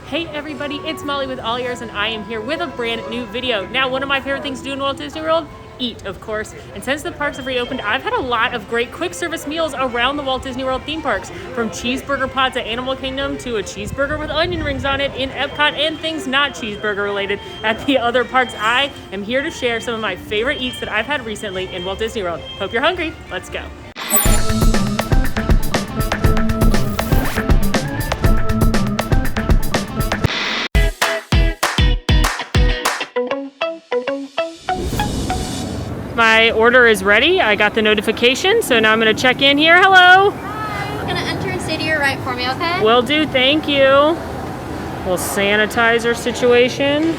Hey everybody, it's Molly with AllEars and I am here with a brand new video. Now, one of my favorite things to do in Walt Disney World, eat, of course. And since the parks have reopened, I've had a lot of great quick service meals around the Walt Disney World theme parks. From cheeseburger pods at Animal Kingdom to a cheeseburger with onion rings on it in Epcot and things not cheeseburger related at the other parks. I am here to share some of my favorite eats that I've had recently in Walt Disney World. Hope you're hungry. Let's go. My order is ready. I got the notification, so now I'm gonna check in here. Hello. Hi, we're gonna enter and stay to your right for me, okay? Will do, thank you. Little sanitizer situation.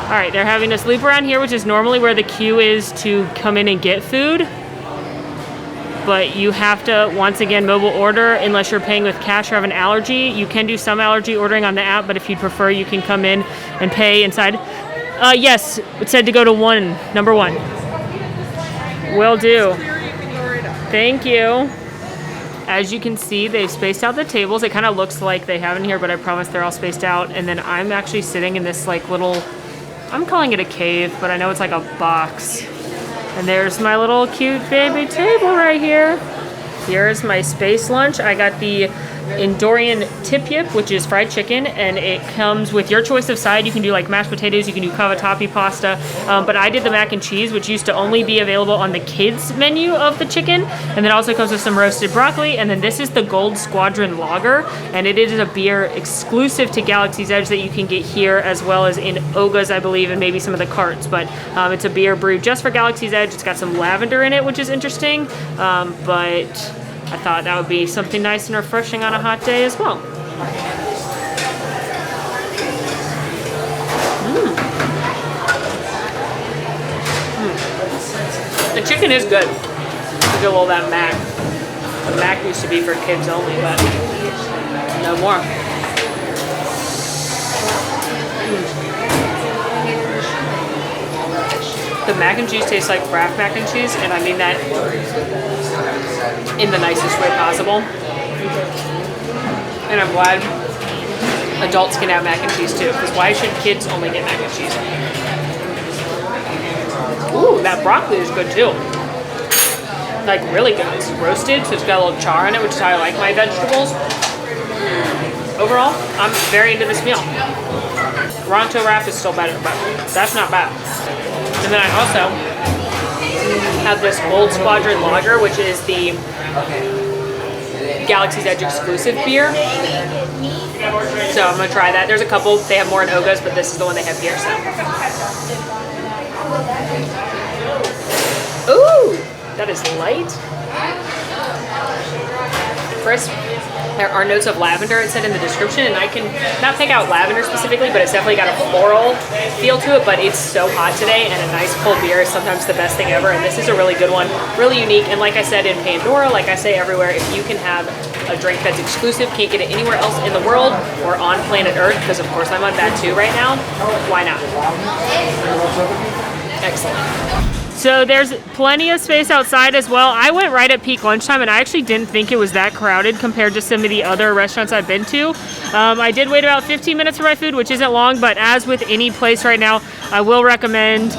All right, they're having us loop around here, which is normally where the queue is to come in and get food. But you have to, once again, mobile order unless you're paying with cash or have an allergy. You can do some allergy ordering on the app, but if you'd prefer, you can come in and pay inside. Yes, it said to go to number one. Will do. Thank you. As you can see, they've spaced out the tables. It kind of looks like they have in here, but I promise they're all spaced out. And then I'm actually sitting in this like little, I'm calling it a cave, but I know it's like a box. And there's my little cute baby table right here. Here's my space lunch. I got the Endorian tip yip, which is fried chicken, and it comes with your choice of side. You can do like mashed potatoes, you can do cavatappi pasta, but I did the mac and cheese, which used to only be available on the kids menu of the chicken, and then also comes with some roasted broccoli. And then this is the Gold Squadron Lager, and it is a beer exclusive to Galaxy's Edge that you can get here as well as in Oga's, I believe, and maybe some of the carts, but it's a beer brewed just for Galaxy's Edge. It's got some lavender in it, which is interesting, but I thought that would be something nice and refreshing on a hot day as well. The chicken is good. Look at all that mac. The mac used to be for kids only, but no more. The mac and cheese tastes like Kraft mac and cheese, and I mean that in the nicest way possible. And I'm glad adults can have mac and cheese too, because why should kids only get mac and cheese? Ooh, that broccoli is good too. Like really good. It's roasted, so it's got a little char in it, which is how I like my vegetables. Overall, I'm very into this meal. Ronto wrap is still better, but that's not bad. And then I also have this Gold Squadron Lager, which is the Galaxy's Edge exclusive beer. So I'm gonna try that. There's a couple, they have more in Oga's, but this is the one they have here, so. Ooh, that is light. Crisp. There are notes of lavender, it said in the description, and I can not pick out lavender specifically, but it's definitely got a floral feel to it, but it's so hot today, and a nice cold beer is sometimes the best thing ever, and this is a really good one, really unique, and like I said in Pandora, like I say everywhere, if you can have a drink that's exclusive, can't get it anywhere else in the world, or on planet Earth, because of course I'm on that too right now, why not? Excellent. So there's plenty of space outside as well. I went right at peak lunchtime and I actually didn't think it was that crowded compared to some of the other restaurants I've been to. I did wait about 15 minutes for my food, which isn't long, but as with any place right now, I will recommend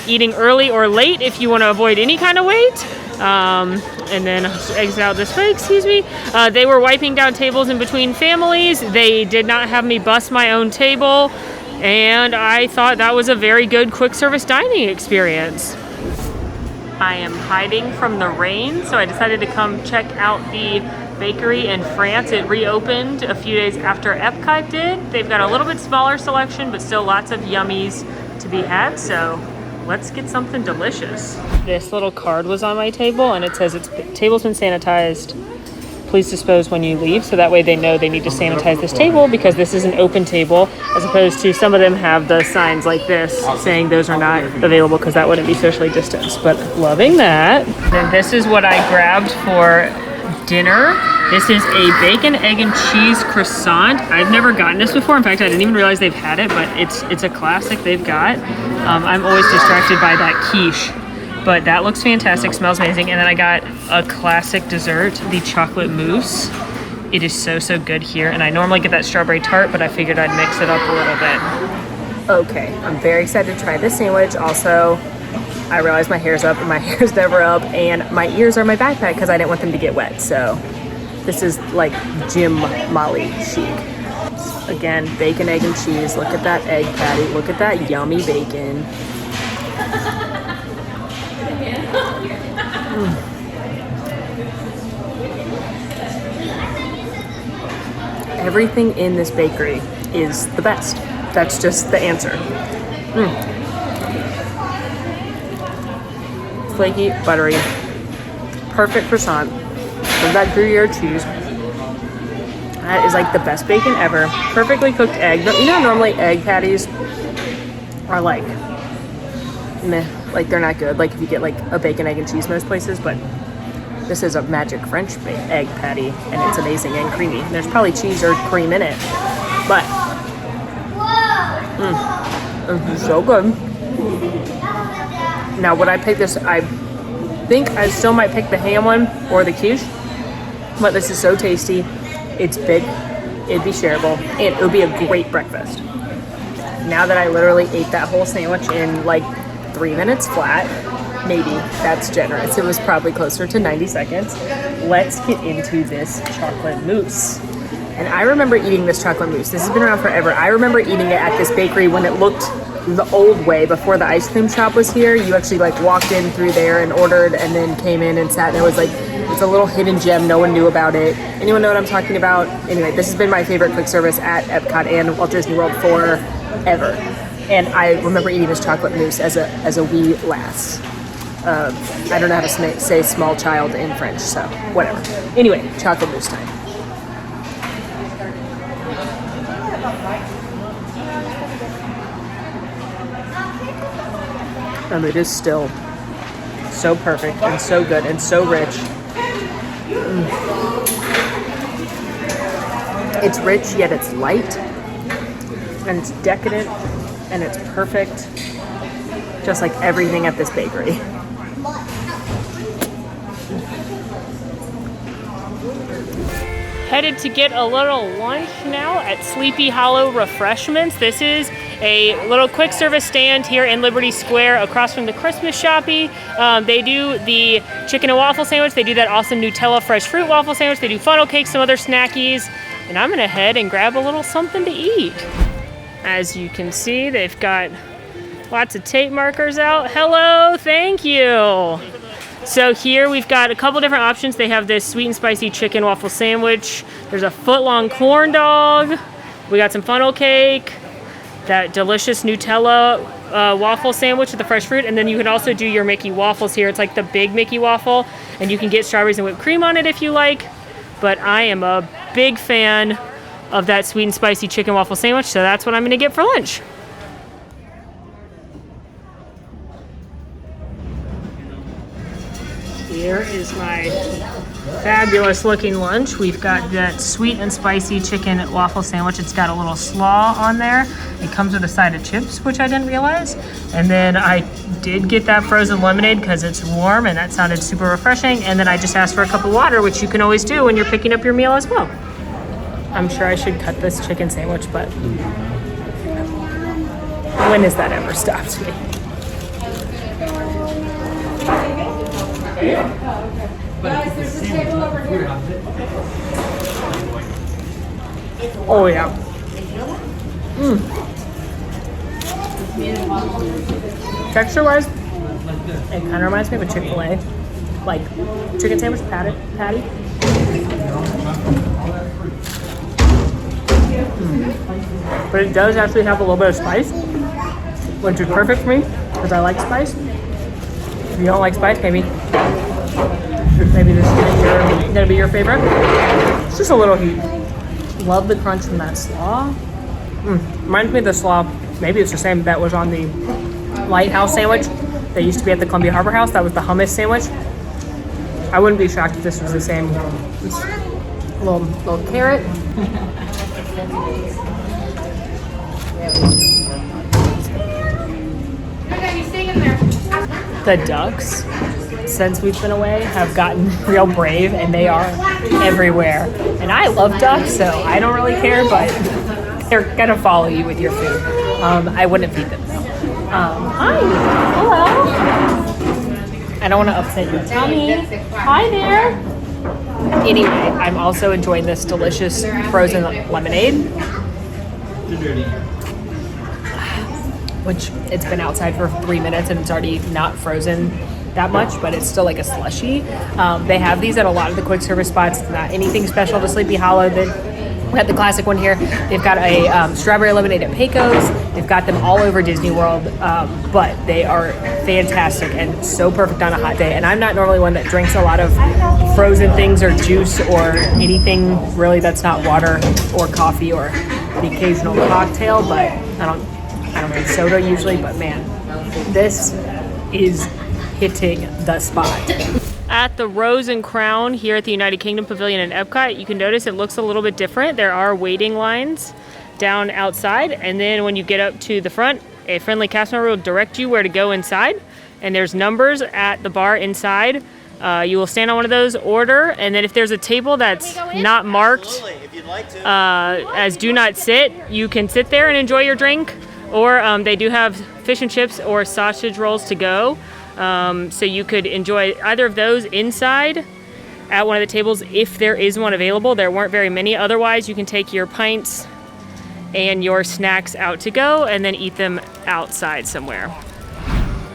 eating early or late if you want to avoid any kind of wait. And then exit out this way, excuse me. They were wiping down tables in between families. They did not have me bus my own table. And I thought that was a very good quick service dining experience. I am hiding from the rain, so I decided to come check out the bakery in France. It reopened a few days after Epcot did. They've got a little bit smaller selection, but still lots of yummies to be had, so let's get something delicious. This little card was on my table, and it says table's been sanitized. Please dispose when you leave, so that way they know they need to sanitize this table because this is an open table, as opposed to some of them have the signs like this saying those are not available because that wouldn't be socially distanced, but loving that. Then this is what I grabbed for dinner. This is a bacon, egg, and cheese croissant. I've never gotten this before. In fact, I didn't even realize they've had it, but it's a classic they've got. I'm always distracted by that quiche. But that looks fantastic, smells amazing. And then I got a classic dessert, the chocolate mousse. It is so, so good here. And I normally get that strawberry tart, but I figured I'd mix it up a little bit. Okay, I'm very excited to try this sandwich. Also, I realized my hair's up and my hair's never up, and my ears are in my backpack because I didn't want them to get wet. So this is like Jim Molly chic. Again, bacon, egg, and cheese. Look at that egg patty. Look at that yummy bacon. Everything in this bakery is the best. That's just the answer. Flaky, buttery, perfect croissant with that Gruyere cheese. That is like the best bacon ever. Perfectly cooked egg. You know, normally egg patties are like meh, like they're not good. Like if you get like a bacon, egg, and cheese most places, but this is a magic French egg patty, and it's amazing and creamy. There's probably cheese or cream in it, but it's so good. Now, would I pick this? I think I still might pick the ham one or the quiche, but this is so tasty. It's big. It'd be shareable, and it would be a great breakfast. Now that I literally ate that whole sandwich in like 3 minutes flat, maybe that's generous. It was probably closer to 90 seconds. Let's get into this chocolate mousse. And I remember eating this chocolate mousse. This has been around forever. I remember eating it at this bakery when it looked the old way before the ice cream shop was here. You actually like walked in through there and ordered and then came in and sat, and it was like, it's a little hidden gem. No one knew about it. Anyone know what I'm talking about? Anyway, this has been my favorite quick service at Epcot and Walt Disney World forever. And I remember eating this chocolate mousse as a wee lass. I don't know how to say small child in French, so whatever. Anyway, chocolate mousse time. And it is still so perfect and so good and so rich. It's rich, yet it's light, and it's decadent, and it's perfect, just like everything at this bakery. Headed to get a little lunch now at Sleepy Hollow Refreshments. This is a little quick service stand here in Liberty Square across from the Christmas Shoppy. They do the chicken and waffle sandwich. They do that awesome Nutella fresh fruit waffle sandwich. They do funnel cakes, some other snackies. And I'm gonna head and grab a little something to eat. As you can see, they've got lots of tape markers out. Hello, thank you. So here we've got a couple different options. They have this sweet and spicy chicken waffle sandwich. There's a foot-long corn dog. We got some funnel cake, that delicious Nutella waffle sandwich with the fresh fruit, and then you can also do your Mickey waffles here. It's like the big Mickey waffle, and you can get strawberries and whipped cream on it if you like. But I am a big fan of that sweet and spicy chicken waffle sandwich, so that's what I'm gonna get for lunch. Here is my fabulous looking lunch. We've got that sweet and spicy chicken waffle sandwich. It's got a little slaw on there. It comes with a side of chips, which I didn't realize. And then I did get that frozen lemonade because it's warm and that sounded super refreshing. And then I just asked for a cup of water, which you can always do when you're picking up your meal as well. I'm sure I should cut this chicken sandwich, but when has that ever stopped me? Oh yeah. Texture wise, it kind of reminds me of a Chick-fil-A, like chicken sandwich patty. But it does actually have a little bit of spice, which is perfect for me because I like spice. If you don't like spice, maybe this is gonna be your favorite. It's just a little heat. Love the crunch from that slaw. Reminds me of the slaw. Maybe it's the same that was on the Lighthouse sandwich that used to be at the Columbia Harbor House. That was the hummus sandwich. I wouldn't be shocked if this was the same. Just a little carrot. The ducks since we've been away have gotten real brave, and they are everywhere. And I love ducks, so I don't really care, but they're gonna follow you with your food. I wouldn't feed them though. Hi, hello. I don't want to upset your tummy. Hi there. Anyway, I'm also enjoying this delicious frozen lemonade, which it's been outside for 3 minutes and it's already not frozen that much, but it's still like a slushie. They have these at a lot of the quick service spots. It's not anything special to Sleepy Hollow. We have the classic one here. They've got a strawberry lemonade at Pecos. They've got them all over Disney World, but they are fantastic and so perfect on a hot day. And I'm not normally one that drinks a lot of frozen things or juice or anything really that's not water or coffee or the occasional cocktail, but I don't drink soda usually, but man, this is hitting the spot. At the Rose and Crown here at the United Kingdom Pavilion in Epcot, you can notice it looks a little bit different. There are waiting lines down outside, and then when you get up to the front, a friendly cast member will direct you where to go inside, and there's numbers at the bar inside. You will stand on one of those, order, and then if there's a table that's not marked as do not sit, you can sit there and enjoy your drink, or they do have fish and chips or sausage rolls to go. So you could enjoy either of those inside at one of the tables if there is one available. There weren't very many. Otherwise, you can take your pints and your snacks out to go and then eat them outside somewhere.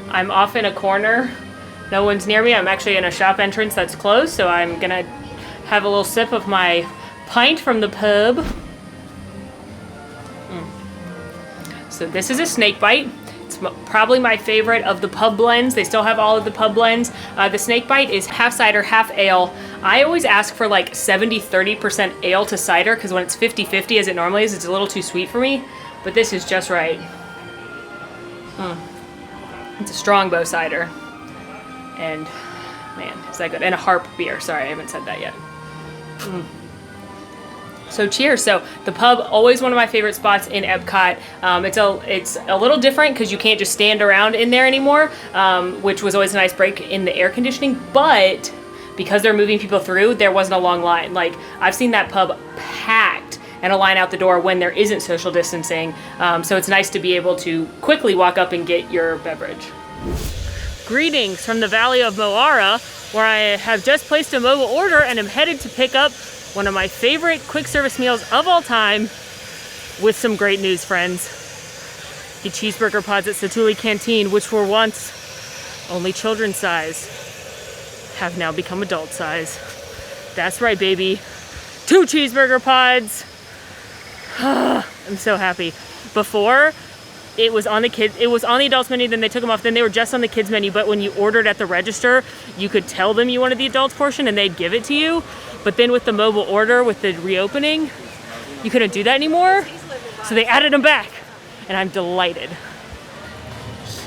I'm off in a corner. No one's near me. I'm actually in a shop entrance that's closed, so I'm gonna have a little sip of my pint from the pub. So this is a snake bite. It's probably my favorite of the pub blends. They still have all of the pub blends. The snake bite is half cider, half ale. I always ask for like 70-30% ale to cider, because when it's 50-50 as it normally is, it's a little too sweet for me. But this is just right. It's a Strongbow cider. And man, is that good. And a Harp beer. Sorry, I haven't said that yet. So cheers. So the pub, always one of my favorite spots in Epcot. It's a little different because you can't just stand around in there anymore, which was always a nice break in the air conditioning. But because they're moving people through, there wasn't a long line. Like, I've seen that pub packed and a line out the door when there isn't social distancing. So it's nice to be able to quickly walk up and get your beverage. Greetings from the Valley of Moara, where I have just placed a mobile order and am headed to pick up one of my favorite quick service meals of all time with some great news, friends. The cheeseburger pods at Satuli Canteen, which were once only children's size, have now become adult size. That's right, baby. 2 cheeseburger pods. I'm so happy. Before, it was on the adults menu, then they took them off, then they were just on the kids menu, but when you ordered at the register, you could tell them you wanted the adults portion and they'd give it to you. But then with the mobile order, with the reopening, you couldn't do that anymore. So they added them back, and I'm delighted.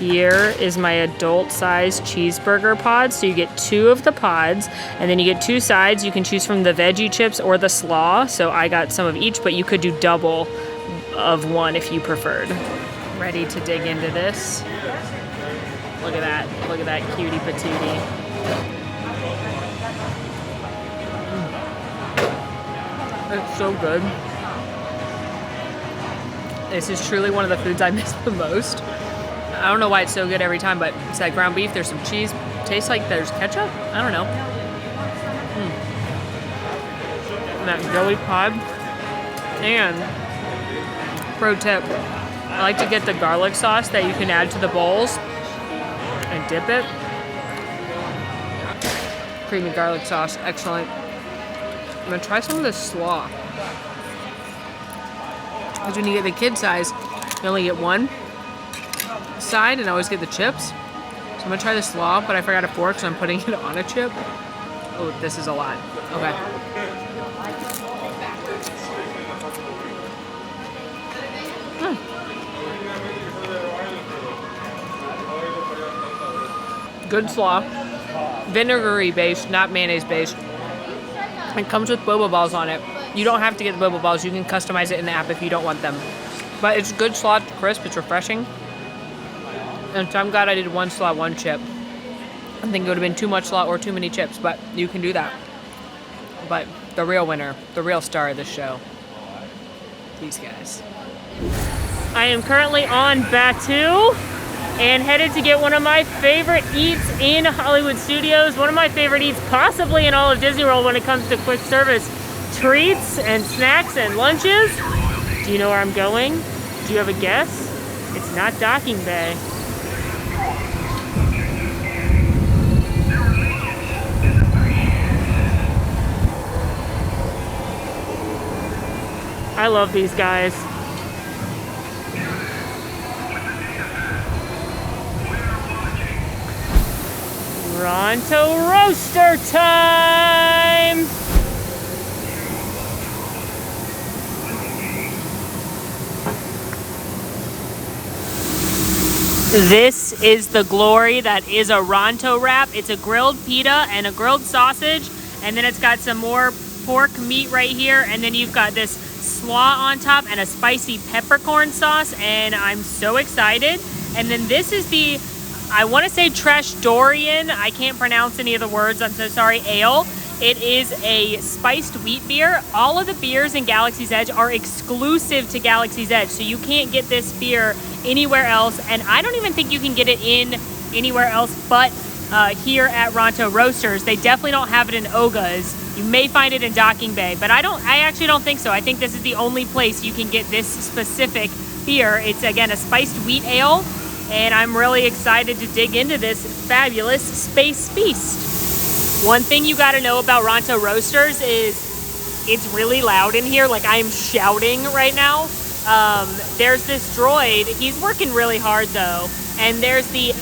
Here is my adult size cheeseburger pod. So you get 2 of the pods, and then you get 2 sides. You can choose from the veggie chips or the slaw. So I got some of each, but you could do double of one if you preferred. Ready to dig into this? Look at that cutie patootie. It's so good. This is truly one of the foods I miss the most. I don't know why it's so good every time, but it's that ground beef, there's some cheese. Tastes like there's ketchup? I don't know. And that jelly pod. And, pro tip, I like to get the garlic sauce that you can add to the bowls and dip it. Creamy garlic sauce, excellent. I'm gonna try some of this slaw. Because when you get the kid size, you only get one side, and I always get the chips. So I'm gonna try the slaw, but I forgot a fork, so I'm putting it on a chip. Oh, this is a lot. Okay. Good slaw. Vinegary based, not mayonnaise based. It comes with boba balls on it. You don't have to get the boba balls. You can customize it in the app if you don't want them. But it's good slaw, it's crisp, it's refreshing. And so I'm glad I did 1 slaw, 1 chip. I think it would have been too much slaw or too many chips, but you can do that. But the real winner, the real star of this show, these guys. I am currently on Batu and headed to get one of my favorite eats in Hollywood Studios. One of my favorite eats possibly in all of Disney World when it comes to quick service treats and snacks and lunches. Do you know where I'm going? Do you have a guess? It's not Docking Bay. I love these guys. Ronto roaster time! This is the glory that is a Ronto wrap. It's a grilled pita and a grilled sausage, and then it's got some more pork meat right here, and then you've got this slaw on top and a spicy peppercorn sauce, and I'm so excited. And then this is the, I want to say Trash Dorian, I can't pronounce any of the words, I'm so sorry, ale. It is a spiced wheat beer. All of the beers in Galaxy's Edge are exclusive to Galaxy's Edge, so you can't get this beer anywhere else, and I don't even think you can get it in anywhere else but here at Ronto Roasters. They definitely don't have it in Oga's. You may find it in Docking Bay, but I actually don't think so. I think this is the only place you can get this specific beer. It's, again, a spiced wheat ale, and I'm really excited to dig into this fabulous space feast. One thing you gotta know about Ronto Roasters is it's really loud in here. Like, I am shouting right now. There's this droid. He's working really hard, though, and there's the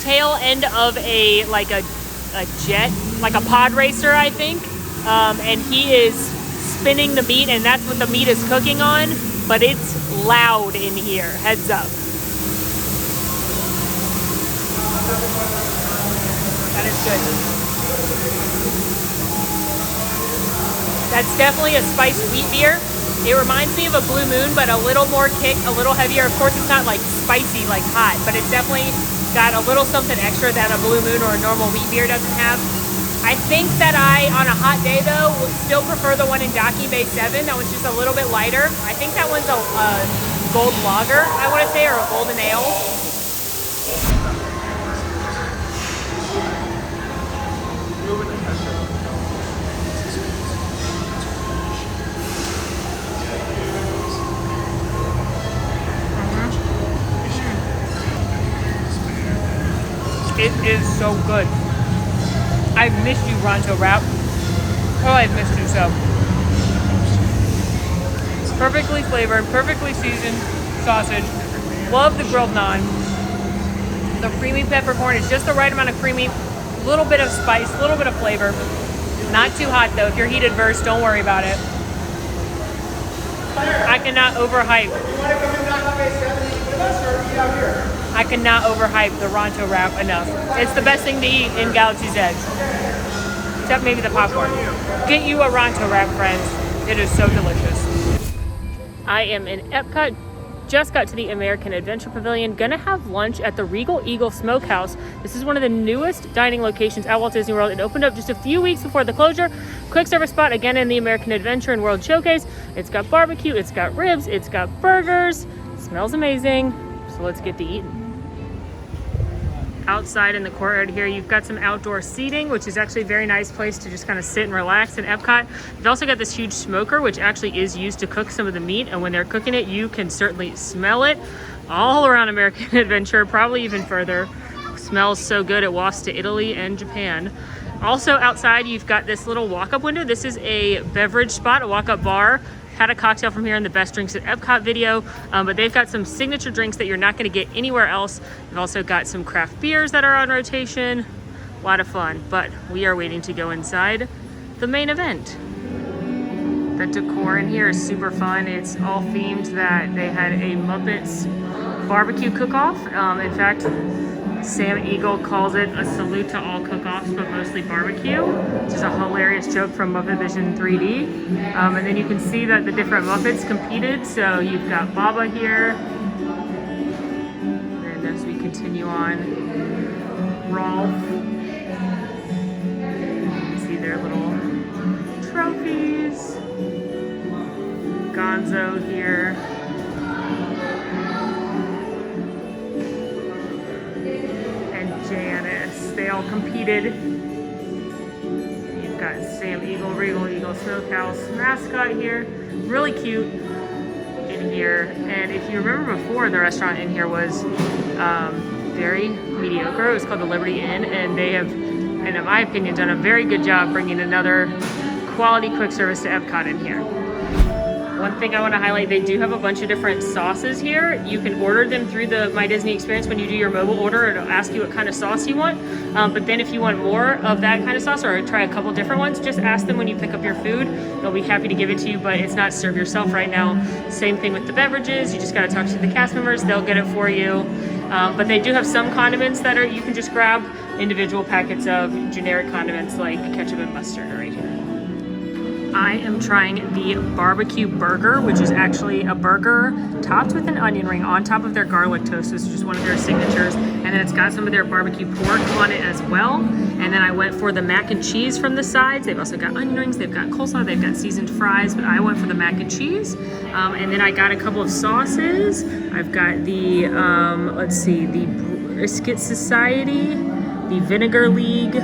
tail end of a jet, like a pod racer, I think. And he is spinning the meat, and that's what the meat is cooking on, but it's loud in here, heads up. That is good. That's definitely a spiced wheat beer. It reminds me of a Blue Moon, but a little more kick, a little heavier. Of course, it's not like spicy, like hot, but it's definitely got a little something extra that a Blue Moon or a normal wheat beer doesn't have. I think that I, on a hot day though, would still prefer the one in Docking Bay 7. That one's just a little bit lighter. I think that one's a gold lager, I want to say, or a golden ale. It is so good. I've missed you, Ronto Wrap. Oh, I've missed you so. Perfectly flavored, perfectly seasoned sausage. Love the grilled naan. The creamy peppercorn is just the right amount of creamy. Little bit of spice, little bit of flavor. Not too hot though. If you're heat adverse, don't worry about it. I cannot overhype. I cannot overhype the Ronto Wrap enough. It's the best thing to eat in Galaxy's Edge. Except maybe the popcorn. Get you a Ronto Wrap, friends. It is so delicious. I am in Epcot. Just got to the American Adventure Pavilion. Gonna have lunch at the Regal Eagle Smokehouse. This is one of the newest dining locations at Walt Disney World. It opened up just a few weeks before the closure. Quick service spot again in the American Adventure and World Showcase. It's got barbecue, it's got ribs, it's got burgers. It smells amazing. So let's get to eating. Outside in the courtyard here, you've got some outdoor seating, which is actually a very nice place to just kind of sit and relax in Epcot. You've also got this huge smoker, which actually is used to cook some of the meat, and when they're cooking it, you can certainly smell it all around American Adventure, probably even further. It smells so good, it wafts to Italy and Japan. Also outside, you've got this little walk-up window. This is a beverage spot, a walk-up bar. Had a cocktail from here in the Best Drinks at Epcot video, but they've got some signature drinks that you're not going to get anywhere else. They've also got some craft beers that are on rotation. A lot of fun, but we are waiting to go inside the main event. The decor in here is super fun. It's all themed that they had a Muppets barbecue cook-off. In fact, Sam Eagle calls it a salute to all cook-offs, but mostly barbecue, which is a hilarious joke from Muppet Vision 3D. And then you can see that the different Muppets competed. So you've got Baba here. And as we continue on, Rolf, their little trophies. Gonzo here. And Janice. They all competed. You've got Sam Eagle, Regal Eagle, Smokehouse mascot here. Really cute in here. And if you remember before, the restaurant in here was very mediocre. It was called the Liberty Inn, and they have, and in my opinion, done a very good job bringing another quality quick service to Epcot in here. One thing I want to highlight, they do have a bunch of different sauces here. You can order them through the My Disney experience. When you do your mobile order, it'll ask you what kind of sauce you want. But then if you want more of that kind of sauce or try a couple different ones, just ask them when you pick up your food. They'll be happy to give it to you, but it's not serve yourself right now. Same thing with the beverages. You just got to talk to the cast members. They'll get it for you. But they do have some condiments that are, you can just grab individual packets of generic condiments like ketchup and mustard right here. I am trying the barbecue burger, which is actually a burger topped with an onion ring on top of their garlic toast. This is just one of their signatures. And then it's got some of their barbecue pork on it as well. And then I went for the mac and cheese from the sides. They've also got onion rings, they've got coleslaw, they've got seasoned fries, but I went for the mac and cheese. And then I got a couple of sauces. I've got the, let's see, the Brisket Society, the Vinegar League,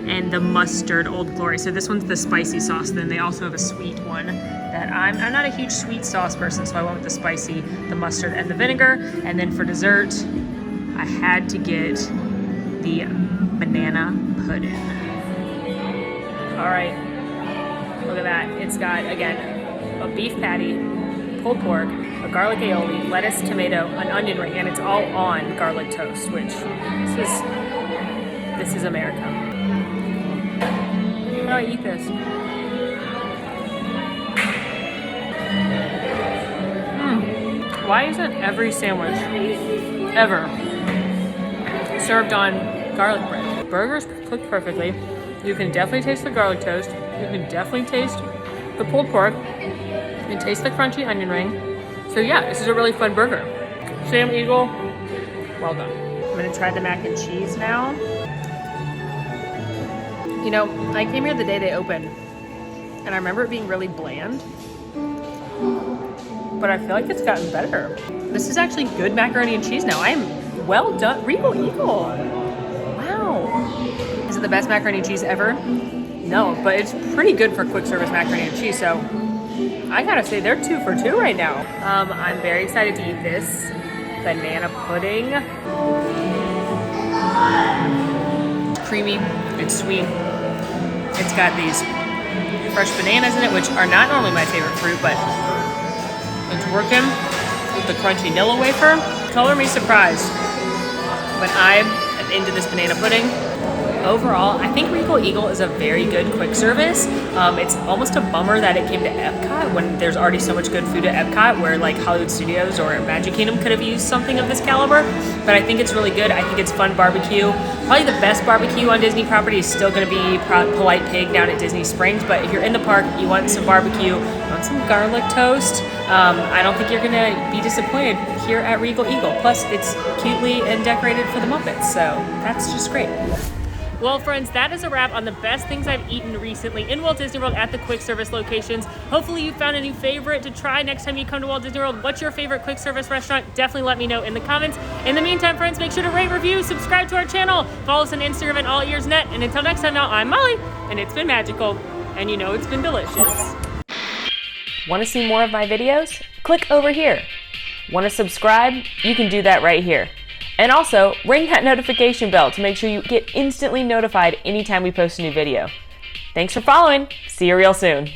and the mustard Old Glory. So this one's the spicy sauce. Then they also have a sweet one that I'm not a huge sweet sauce person, so I went with the spicy, the mustard, and the vinegar. And then for dessert, I had to get the banana pudding. All right, look at that. It's got, again, a beef patty, pulled pork, a garlic aioli, lettuce, tomato, an onion ring, and it's all on garlic toast, which this is America. How do I eat this? Why isn't every sandwich ever served on garlic bread? Burgers cooked perfectly. You can definitely taste the garlic toast. You can definitely taste the pulled pork. You can taste the crunchy onion ring. So yeah, this is a really fun burger. Sam Eagle, well done. I'm gonna try the mac and cheese now. You know, I came here the day they opened, and I remember it being really bland, but I feel like it's gotten better. This is actually good macaroni and cheese now. I am well done. Regal Eagle. Wow. Is it the best macaroni and cheese ever? No, but it's pretty good for quick service macaroni and cheese, so I gotta say they're 2 for 2 right now. I'm very excited to eat this banana pudding. It's creamy, it's sweet. It's got these fresh bananas in it, which are not normally my favorite fruit, but it's working with the crunchy Nilla wafer. Color me surprised, but I am into this banana pudding. Overall, I think Regal Eagle is a very good quick service. It's almost a bummer that it came to Epcot when there's already so much good food at Epcot, where like Hollywood Studios or Magic Kingdom could have used something of this caliber. But I think it's really good. I think it's fun barbecue. Probably the best barbecue on Disney property is still going to be Polite Pig down at Disney Springs. But if you're in the park, you want some barbecue, you want some garlic toast, I don't think you're going to be disappointed here at Regal Eagle. Plus, it's cutely and decorated for the Muppets, so that's just great. Well, friends, that is a wrap on the best things I've eaten recently in Walt Disney World at the quick service locations. Hopefully you found a new favorite to try next time you come to Walt Disney World. What's your favorite quick service restaurant? Definitely let me know in the comments. In the meantime, friends, make sure to rate, review, subscribe to our channel, follow us on Instagram at AllEars.net. And until next time now, I'm Molly, and it's been magical, and you know it's been delicious. Want to see more of my videos? Click over here. Want to subscribe? You can do that right here. And also, ring that notification bell to make sure you get instantly notified anytime we post a new video. Thanks for following. See you real soon.